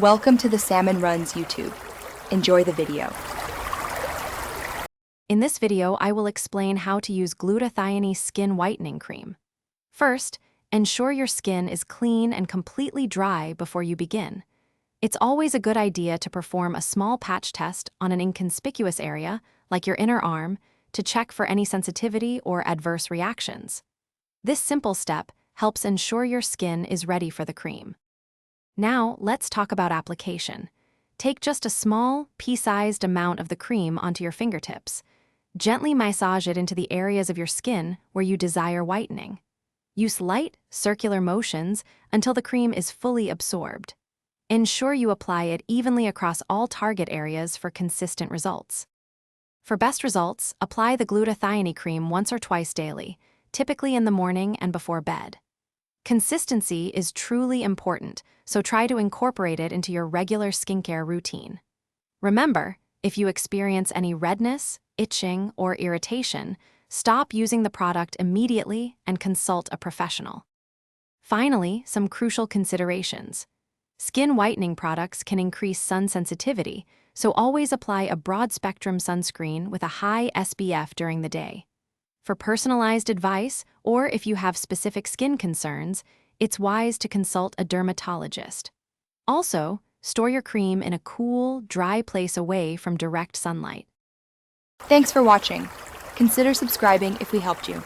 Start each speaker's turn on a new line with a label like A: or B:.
A: Welcome to the Salmon Runs YouTube. Enjoy the video.
B: In this video, I will explain how to use Glutathione Skin Whitening Cream. First, ensure your skin is clean and completely dry before you begin. It's always a good idea to perform a small patch test on an inconspicuous area, like your inner arm, to check for any sensitivity or adverse reactions. This simple step helps ensure your skin is ready for the cream. Now, let's talk about application. Take just a small, pea-sized amount of the cream onto your fingertips. Gently massage it into the areas of your skin where you desire whitening. Use light, circular motions until the cream is fully absorbed. Ensure you apply it evenly across all target areas for consistent results. For best results, apply the Glutathione cream once or twice daily, typically in the morning and before bed. Consistency is truly important, so try to incorporate it into your regular skincare routine. Remember, if you experience any redness, itching, or irritation, stop using the product immediately and consult a professional. Finally, some crucial considerations. Skin whitening products can increase sun sensitivity, so always apply a broad-spectrum sunscreen with a high SPF during the day. For personalized advice, or if you have specific skin concerns, it's wise to consult a dermatologist. Also, store your cream in a cool, dry place away from direct sunlight.
A: Thanks for watching. Consider subscribing if we helped you.